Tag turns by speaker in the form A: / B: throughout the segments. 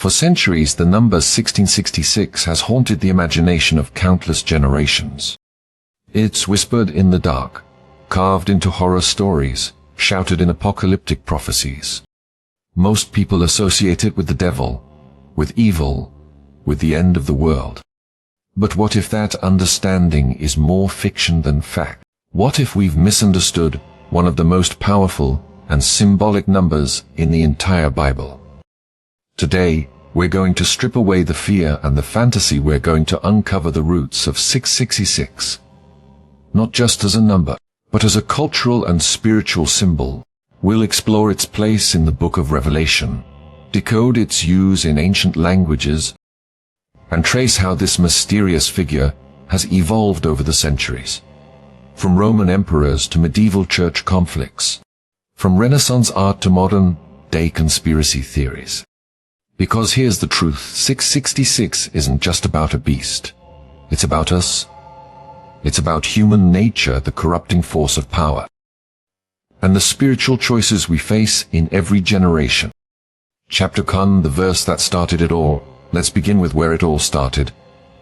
A: For centuries, the number 1666 has haunted the imagination of countless generations. It's whispered in the dark, carved into horror stories, shouted in apocalyptic prophecies. Most people associate it with the devil, with evil, with the end of the world. But what if that understanding is more fiction than fact? What if we've misunderstood one of the most powerful and symbolic numbers in the entire Bible? Today, we're going to strip away the fear and the fantasy. We're going to uncover the roots of 666. Not just as a number, but as a cultural and spiritual symbol. We'll explore its place in the book of Revelation, decode its use in ancient languages, and trace how this mysterious figure has evolved over the centuries. From Roman emperors to medieval church conflicts, from Renaissance art to modern-day conspiracy theories. Because here's the truth, 666 isn't just about a beast. It's about us. It's about human nature, the corrupting force of power, and the spiritual choices we face in every generation. Chapter 1, the verse that started it all. Let's begin with where it all started.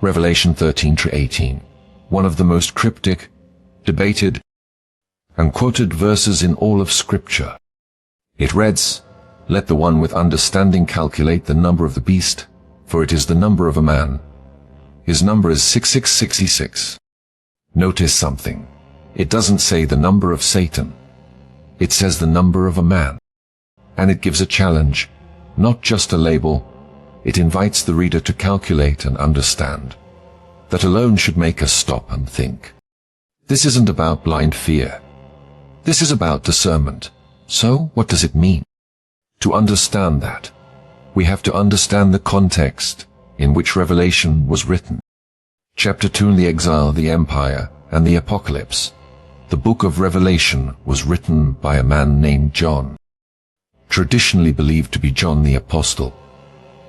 A: Revelation 13-18. One of the most cryptic, debated, and quoted verses in all of Scripture. It reads, "Let the one with understanding calculate the number of the beast, for it is the number of a man. His number is 6666. Notice something. It doesn't say the number of Satan. It says the number of a man. And it gives a challenge, not just a label. It invites the reader to calculate and understand. That alone should make us stop and think. This isn't about blind fear. This is about discernment. So, what does it mean? To understand that, we have to understand the context in which Revelation was written. Chapter 2, the Exile, the Empire, and the Apocalypse. The book of Revelation was written by a man named John, traditionally believed to be John the Apostle.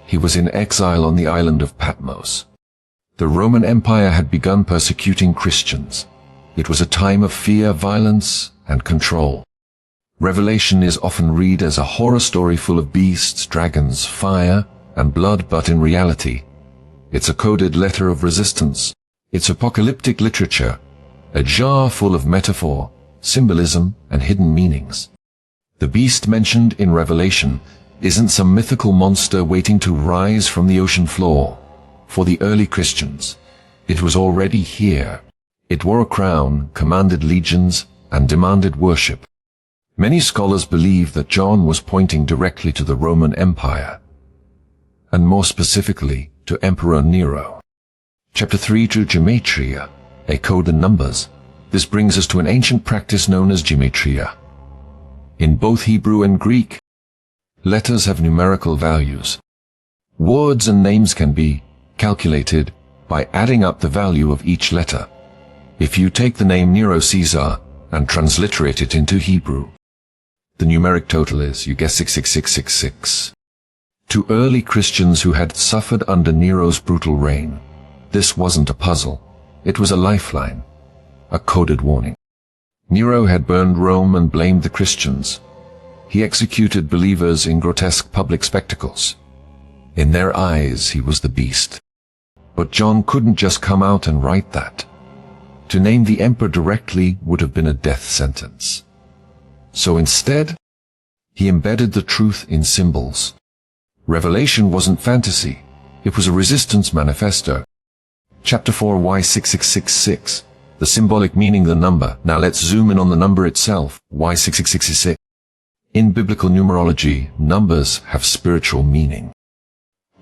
A: He was in exile on the island of Patmos. The Roman Empire had begun persecuting Christians. It was a time of fear, violence, and control. Revelation is often read as a horror story full of beasts, dragons, fire, and blood, but in reality, it's a coded letter of resistance. It's apocalyptic literature, a jar full of metaphor, symbolism, and hidden meanings. The beast mentioned in Revelation isn't some mythical monster waiting to rise from the ocean floor. For the early Christians, it was already here. It wore a crown, commanded legions, and demanded worship. Many scholars believe that John was pointing directly to the Roman Empire, and more specifically to Emperor Nero. Chapter 3, to Gematria, a code in numbers. This brings us to an ancient practice known as Gematria. In both Hebrew and Greek, letters have numerical values. Words and names can be calculated by adding up the value of each letter. If you take the name Nero Caesar and transliterate it into Hebrew, the numeric total is, you guess, 66666. To early Christians who had suffered under Nero's brutal reign, this wasn't a puzzle. It was a lifeline, a coded warning. Nero had burned Rome and blamed the Christians. He executed believers in grotesque public spectacles. In their eyes, he was the beast. But John couldn't just come out and write that. To name the emperor directly would have been a death sentence. So instead, he embedded the truth in symbols. Revelation wasn't fantasy. It was a resistance manifesto. Chapter 4, why 6666? The symbolic meaning, the number. Now let's zoom in on the number itself. Why 6666? In biblical numerology, numbers have spiritual meaning.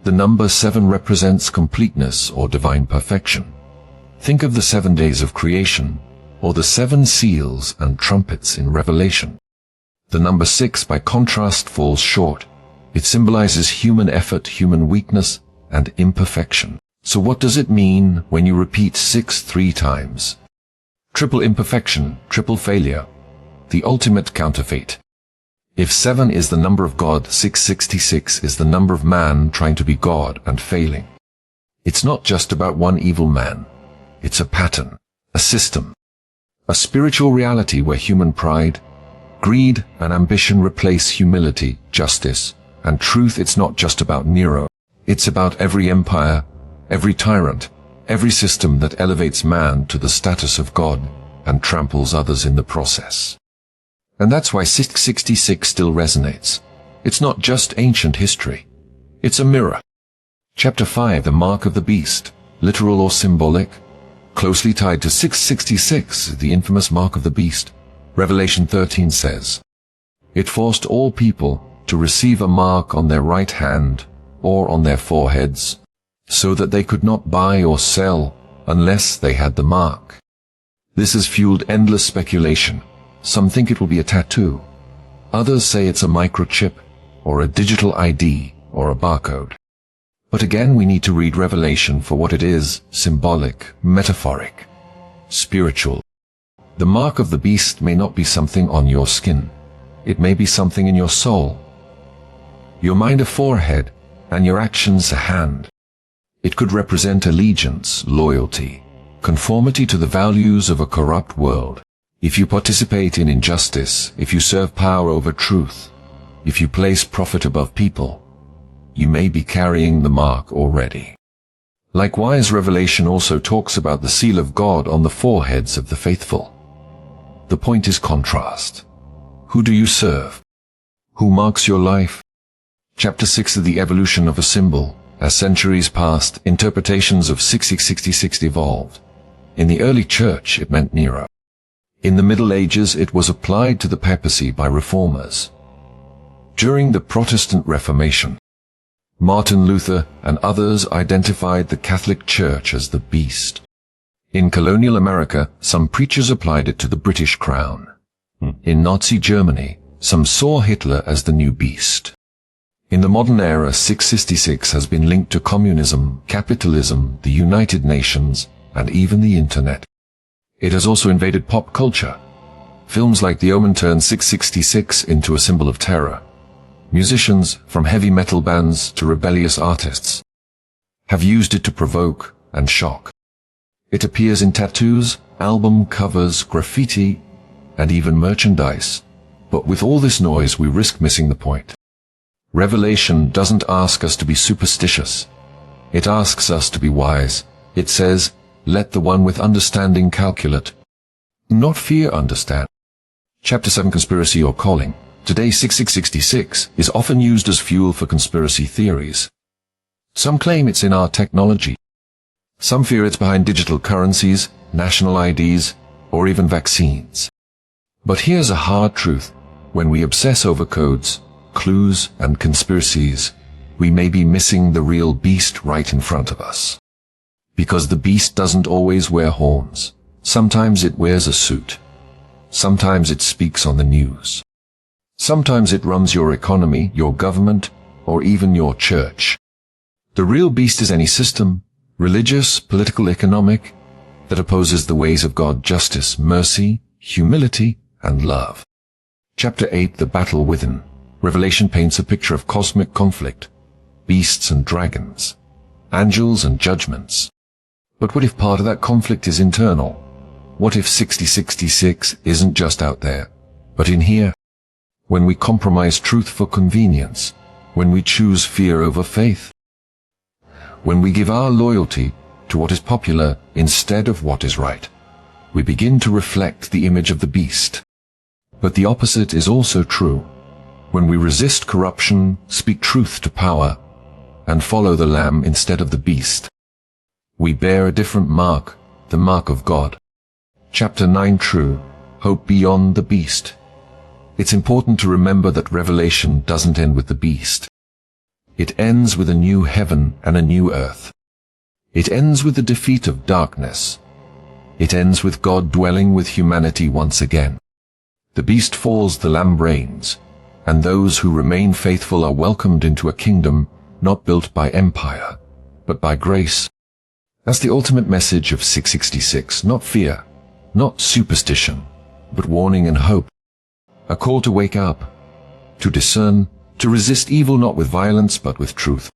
A: The number 7 represents completeness or divine perfection. Think of the 7 days of creation, or the 7 seals and trumpets in Revelation. The number 6, by contrast, falls short. It symbolizes human effort, human weakness, and imperfection. So what does it mean when you repeat 6 3 times? Triple imperfection, triple failure, the ultimate counterfeit. If 7 is the number of God, 666 is the number of man trying to be God and failing. It's not just about one evil man. It's a pattern, a system, a spiritual reality where human pride, greed, and ambition replace humility, justice, and truth. It's not just about Nero. It's about every empire, every tyrant, every system that elevates man to the status of God and tramples others in the process. And that's why 666 still resonates. It's not just ancient history. It's a mirror. Chapter 5, the mark of the beast, literal or symbolic, closely tied to 666, the infamous mark of the beast. Revelation 13 says, "It forced all people to receive a mark on their right hand or on their foreheads, so that they could not buy or sell unless they had the mark." This has fueled endless speculation. Some think it will be a tattoo. Others say it's a microchip, or a digital ID, or a barcode. But again, we need to read Revelation for what it is: symbolic, metaphoric, spiritual. The mark of the beast may not be something on your skin. It may be something in your soul. Your mind a forehead, and your actions a hand. It could represent allegiance, loyalty, conformity to the values of a corrupt world. If you participate in injustice, if you serve power over truth, if you place profit above people, you may be carrying the mark already. Likewise, Revelation also talks about the seal of God on the foreheads of the faithful. The point is contrast. Who do you serve? Who marks your life? Chapter 6 of the evolution of a symbol. As centuries passed, interpretations of 666 evolved. In the early church, it meant Nero. In the Middle Ages, it was applied to the papacy by reformers. During the Protestant Reformation, Martin Luther and others identified the Catholic Church as the beast. In colonial America, some preachers applied it to the British crown. In Nazi Germany, some saw Hitler as the new beast. In the modern era, 666 has been linked to communism, capitalism, the United Nations, and even the Internet. It has also invaded pop culture. Films like The Omen turned 666 into a symbol of terror. Musicians, from heavy metal bands to rebellious artists, have used it to provoke and shock. It appears in tattoos, album covers, graffiti, and even merchandise. But with all this noise, we risk missing the point. Revelation doesn't ask us to be superstitious. It asks us to be wise. It says, "Let the one with understanding calculate." Not fear understand. Chapter 7, Conspiracy or Calling. Today, 6666 is often used as fuel for conspiracy theories. Some claim it's in our technology. Some fear it's behind digital currencies, national IDs, or even vaccines. But here's a hard truth. When we obsess over codes, clues, and conspiracies, we may be missing the real beast right in front of us. Because the beast doesn't always wear horns. Sometimes it wears a suit. Sometimes it speaks on the news. Sometimes it runs your economy, your government, or even your church. The real beast is any system, religious, political, economic, that opposes the ways of God: justice, mercy, humility, and love. Chapter 8, the battle within. Revelation paints a picture of cosmic conflict, beasts and dragons, angels and judgments. But what if part of that conflict is internal? What if 6066 isn't just out there, but in here? When we compromise truth for convenience, when we choose fear over faith, when we give our loyalty to what is popular instead of what is right, we begin to reflect the image of the beast. But the opposite is also true. When we resist corruption, speak truth to power, and follow the Lamb instead of the beast, we bear a different mark, the mark of God. Chapter 9, True Hope Beyond the Beast. It's important to remember that Revelation doesn't end with the beast. It ends with a new heaven and a new earth. It ends with the defeat of darkness. It ends with God dwelling with humanity once again. The beast falls, the Lamb reigns, and those who remain faithful are welcomed into a kingdom not built by empire, but by grace. That's the ultimate message of 666, not fear, not superstition, but warning and hope. A call to wake up, to discern, to resist evil not with violence but with truth.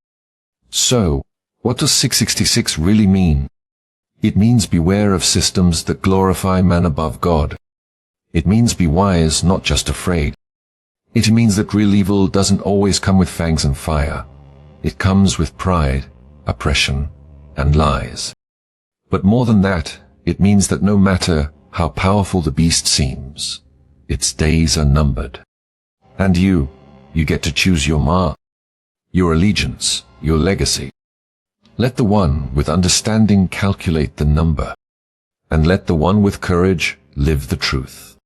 A: So, what does 666 really mean? It means beware of systems that glorify man above God. It means be wise, not just afraid. It means that real evil doesn't always come with fangs and fire. It comes with pride, oppression, and lies. But more than that, it means that no matter how powerful the beast seems, its days are numbered. And you get to choose your mark, your allegiance, your legacy. Let the one with understanding calculate the number, and let the one with courage live the truth.